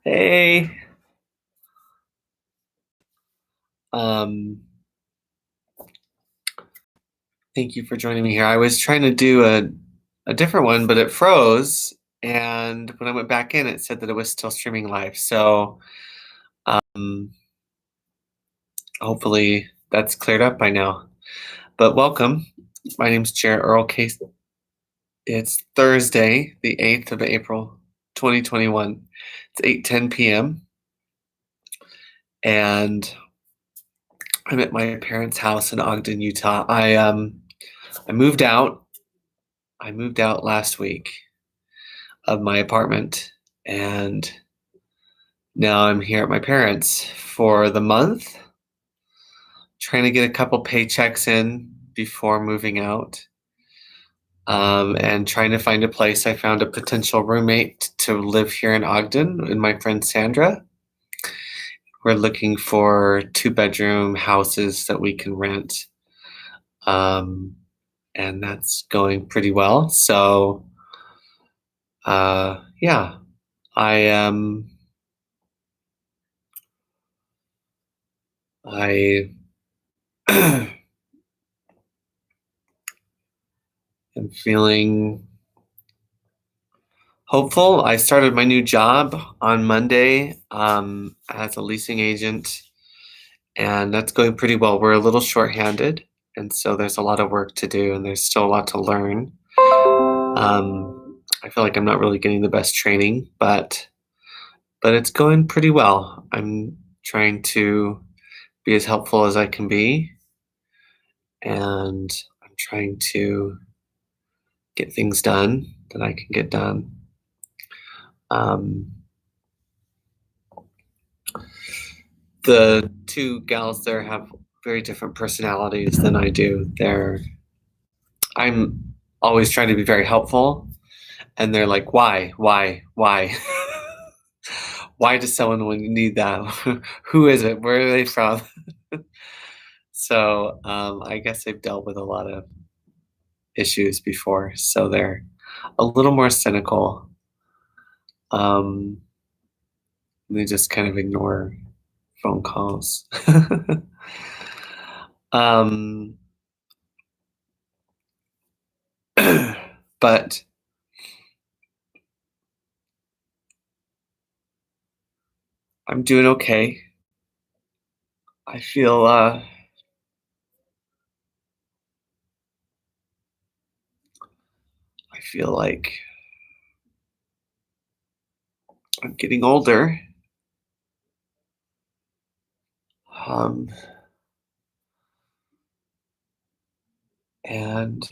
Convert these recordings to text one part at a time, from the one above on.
Hey, um, thank you for joining me here. I was trying to do a different one, but it froze, and when I went back in, it said that it was still streaming live. So, um, hopefully that's cleared up by now. But welcome. My name's Jarrett Earl Case. It's Thursday, the 8th of April, 2021. It's 8:10 p.m. and I'm at my parents' house in Ogden, Utah. I moved out. I moved out last week of my apartment, and now I'm here at my parents for the month, trying to get a couple paychecks in before moving out, and trying to find a place. I found a potential roommate to live here in Ogden, and my friend Sandra. We're looking for two-bedroom houses that we can rent, um, and that's going pretty well. So, yeah, I I am feeling hopeful. I started my new job on Monday as a leasing agent, and that's going pretty well. We're a little shorthanded, and so there's a lot of work to do, and there's still a lot to learn. I feel like I'm not really getting the best training, but it's going pretty well. I'm trying to be as helpful as I can be, and I'm trying to get things done that I can get done. Um, the two gals there have very different personalities than I do. I'm always trying to be very helpful, and they're like, why? Why does someone need that? Who is it? Where are they from? So I guess they've dealt with a lot of issues before, so they're a little more cynical. Um, they just kind of ignore phone calls. um, but I'm doing okay. I feel I feel like I'm getting older. Um, and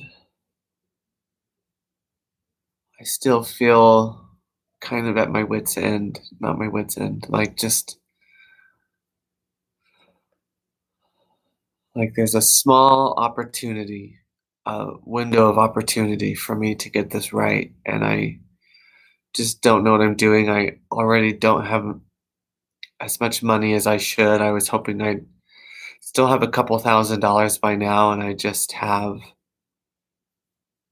I still feel kind of at my wit's end, not my wit's end, like just like there's a small opportunity, a window of opportunity for me to get this right. And I just don't know what I'm doing. I already don't have as much money as I should. I was hoping I'd still have a couple $1,000s by now, and I just have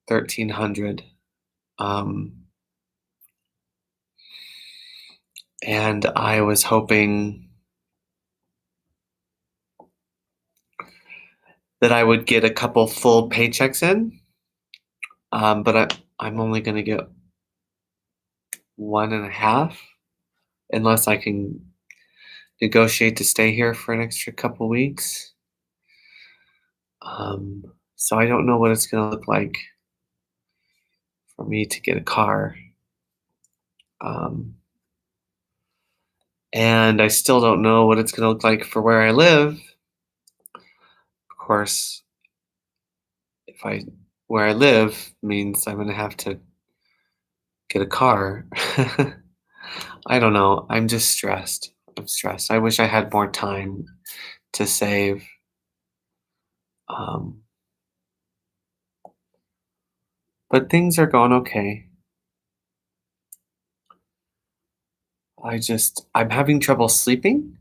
1,300. Um, and I was hoping that I would get a couple full paychecks in, I'm only going to get one and a half unless I can negotiate to stay here for an extra couple weeks. Um, so I don't know what it's going to look like for me to get a car. Um, and I still don't know what it's going to look like for where I live. Of course, if I where I live means I'm going to have to get a car. I don't know. I'm just stressed. I'm stressed. I wish I had more time to save. Um, but things are going okay. I'm having trouble sleeping.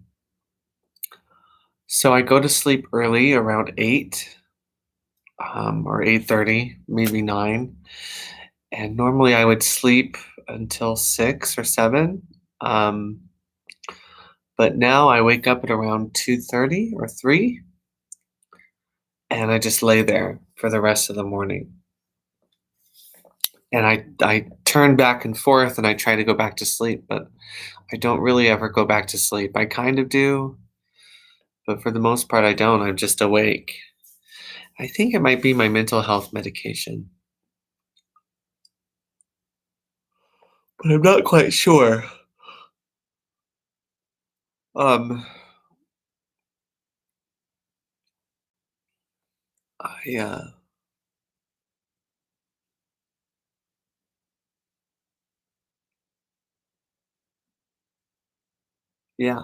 So I go to sleep early around 8 or 8:30, maybe 9. And normally I would sleep until 6 or 7. But now I wake up at around 2:30 or 3, and I just lay there for the rest of the morning. And I turn back and forth, and I try to go back to sleep, but I don't really ever go back to sleep. I kind of do, but for the most part, I don't. I'm just awake. I think it might be my mental health medication, but I'm not quite sure. Um, I, yeah.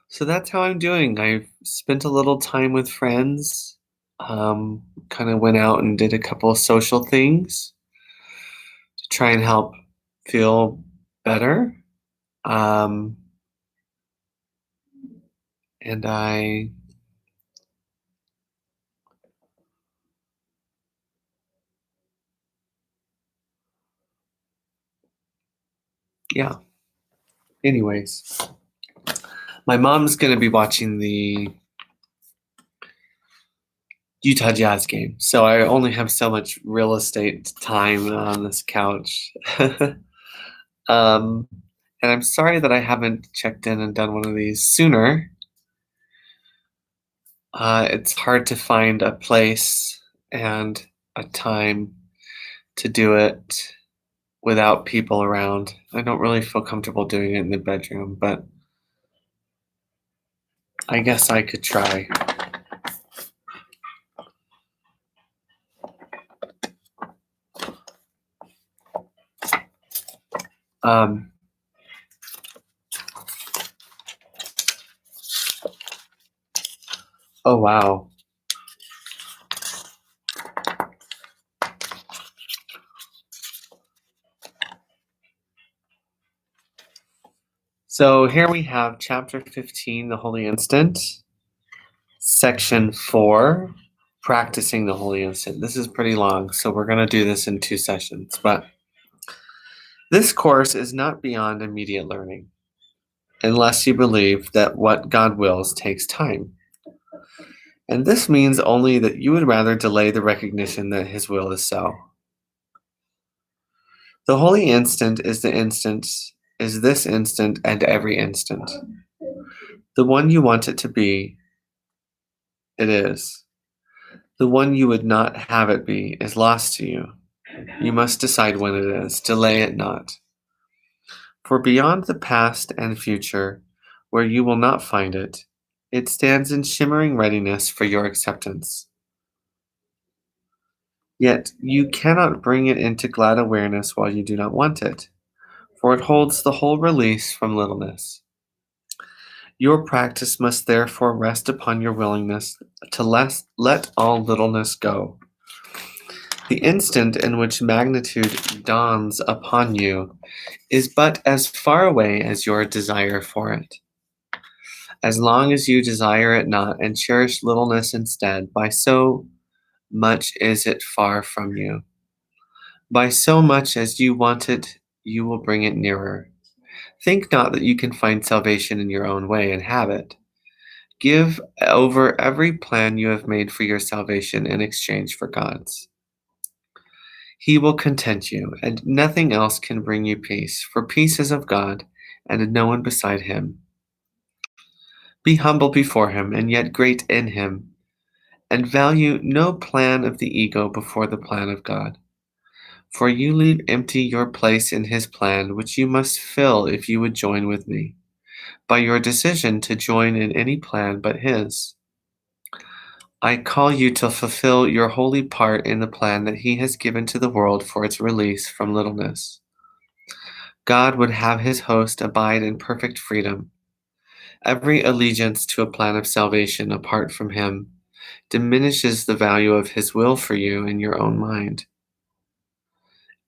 So that's how I'm doing. I've spent a little time with friends. Kind of went out and did a couple of social things to try and help feel better. Um, and yeah. Anyways, my mom's gonna be watching the Utah Jazz game, so I only have so much real estate time on this couch. um, and I'm sorry that I haven't checked in and done one of these sooner. It's hard to find a place and a time to do it without people around. I don't really feel comfortable doing it in the bedroom, but I guess I could try. Um, oh, wow. So here we have chapter 15, the Holy Instant, section 4, practicing the Holy Instant. This is pretty long, so we're going to do this in 2 sessions. But this course is not beyond immediate learning, unless you believe that what God wills takes time. And this means only that you would rather delay the recognition that His will is so. The Holy Instant is this instant and every instant. The one you want it to be, it is. The one you would not have it be is lost to you. You must decide when it is. Delay it not. For beyond the past and future, where you will not find it, it stands in shimmering readiness for your acceptance. Yet you cannot bring it into glad awareness while you do not want it, for it holds the whole release from littleness. Your practice must therefore rest upon your willingness to let all littleness go. The instant in which magnitude dawns upon you is but as far away as your desire for it. As long as you desire it not and cherish littleness instead, by so much is it far from you. By so much as you want it, you will bring it nearer. Think not that you can find salvation in your own way and have it. Give over every plan you have made for your salvation in exchange for God's. He will content you, and nothing else can bring you peace, for peace is of God, and no one beside Him. Be humble before Him, and yet great in Him, and value no plan of the ego before the plan of God. For you leave empty your place in His plan, which you must fill if you would join with me, by your decision to join in any plan but His. I call you to fulfill your holy part in the plan that He has given to the world for its release from littleness. God would have His host abide in perfect freedom. Every allegiance to a plan of salvation apart from Him diminishes the value of His will for you in your own mind.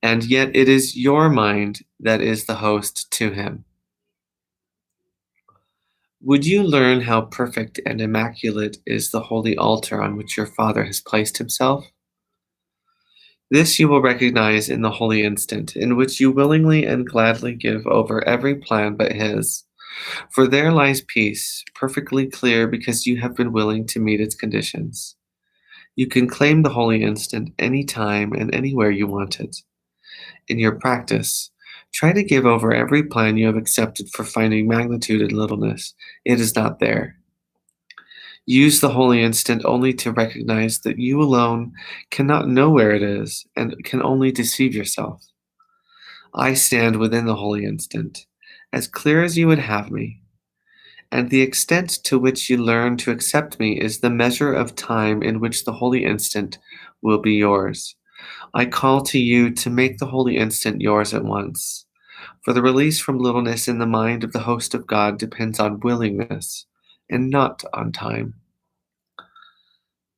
And yet it is your mind that is the host to Him. Would you learn how perfect and immaculate is the holy altar on which your Father has placed Himself? This you will recognize in the holy instant, in which you willingly and gladly give over every plan but His, For there lies peace, perfectly clear because you have been willing to meet its conditions. You can claim the holy instant any time and anywhere you want it. In your practice, try to give over every plan you have accepted for finding magnitude in littleness. It is not there. Use the holy instant only to recognize that you alone cannot know where it is and can only deceive yourself. I stand within the holy instant, as clear as you would have me, and the extent to which you learn to accept me is the measure of time in which the holy instant will be yours. I call to you to make the holy instant yours at once. For the release from littleness in the mind of the host of God depends on willingness and not on time.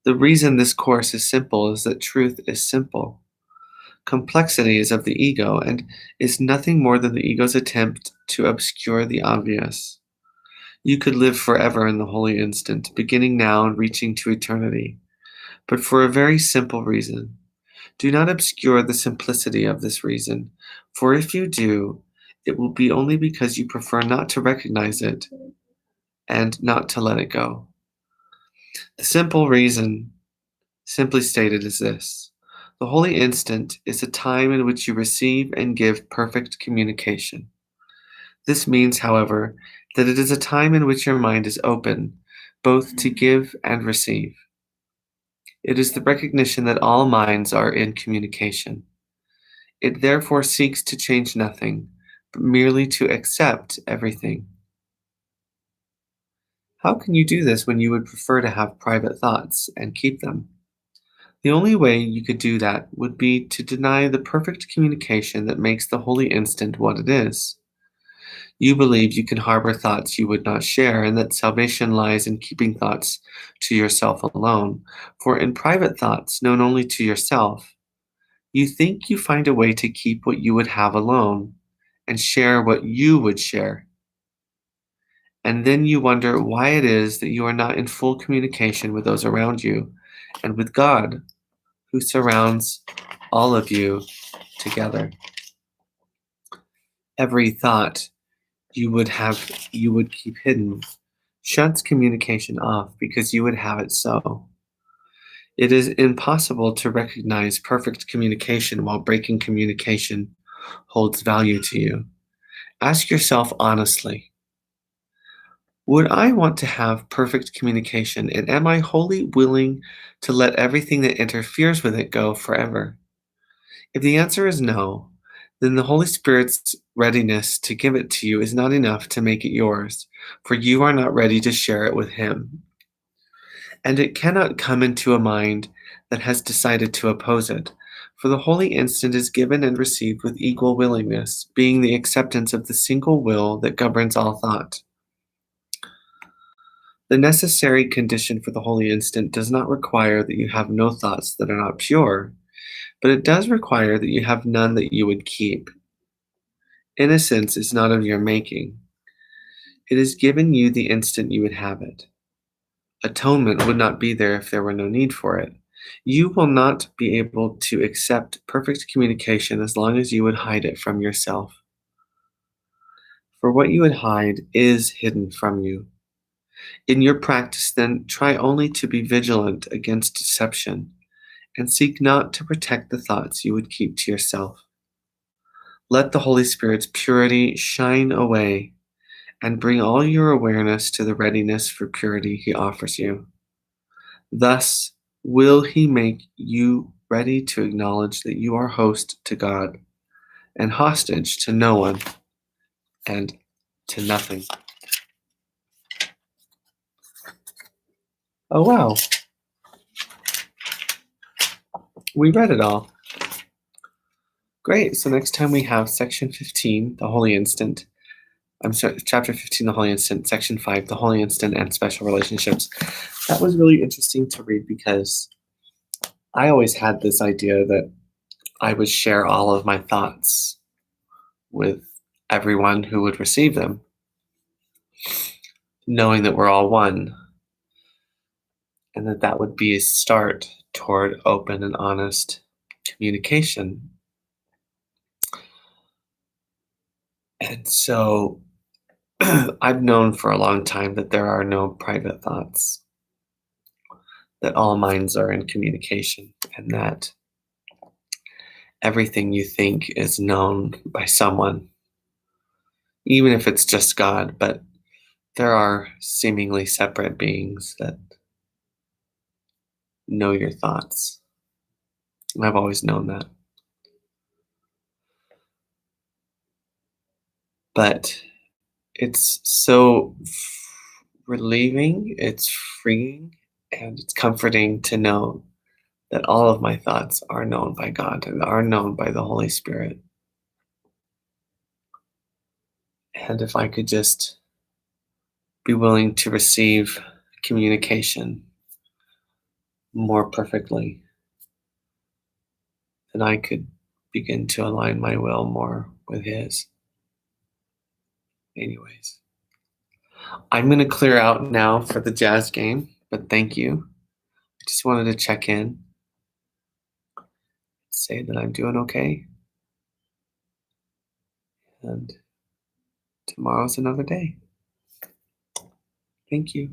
The reason this course is simple is that truth is simple. Complexity is of the ego and is nothing more than the ego's attempt to obscure the obvious. You could live forever in the holy instant, beginning now and reaching to eternity, but for a very simple reason. Do not obscure the simplicity of this reason, for if you do, it will be only because you prefer not to recognize it and not to let it go. The simple reason, simply stated, is this. The holy instant is a time in which you receive and give perfect communication. This means, however, that it is a time in which your mind is open, both to give and receive. It is the recognition that all minds are in communication. It therefore seeks to change nothing, but merely to accept everything. How can you do this when you would prefer to have private thoughts and keep them? The only way you could do that would be to deny the perfect communication that makes the holy instant what it is. You believe you can harbor thoughts you would not share, and that salvation lies in keeping thoughts to yourself alone. For in private thoughts, known only to yourself, you think you find a way to keep what you would have alone and share what you would share. And then you wonder why it is that you are not in full communication with those around you and with God, who surrounds all of you together. Every thought you would keep hidden shuts communication off because you would have it so. It is impossible to recognize perfect communication while breaking communication holds value to you. Ask yourself honestly, would I want to have perfect communication, and am I wholly willing to let everything that interferes with it go forever? If the answer is no, then the Holy Spirit's readiness to give it to you is not enough to make it yours, for you are not ready to share it with Him. And it cannot come into a mind that has decided to oppose it, for the holy instant is given and received with equal willingness, being the acceptance of the single will that governs all thought. The necessary condition for the holy instant does not require that you have no thoughts that are not pure, but it does require that you have none that you would keep. Innocence is not of your making. It is given you the instant you would have it. Atonement would not be there if there were no need for it. You will not be able to accept perfect communication as long as you would hide it from yourself. For what you would hide is hidden from you. In your practice, then, try only to be vigilant against deception, and seek not to protect the thoughts you would keep to yourself. Let the Holy Spirit's purity shine away, and bring all your awareness to the readiness for purity He offers you. Thus will He make you ready to acknowledge that you are host to God, and hostage to no one and to nothing. Oh wow, we read it all. Great, so next time we have section 15, the Holy Instant. I'm sorry, chapter 15, the Holy Instant, section 5, the Holy Instant and Special Relationships. That was really interesting to read because I always had this idea that I would share all of my thoughts with everyone who would receive them, knowing that we're all one, and that would be a start toward open and honest communication. And so I've known for a long time that there are no private thoughts, that all minds are in communication, and that everything you think is known by someone, even if it's just God. But there are seemingly separate beings that know your thoughts. And I've always known that. But it's so relieving, it's freeing, and it's comforting to know that all of my thoughts are known by God and are known by the Holy Spirit. And if I could just be willing to receive communication more perfectly, then I could begin to align my will more with His. Anyways, I'm going to clear out now for the Jazz game, but thank you. I just wanted to check in, say that I'm doing okay, and tomorrow's another day. Thank you.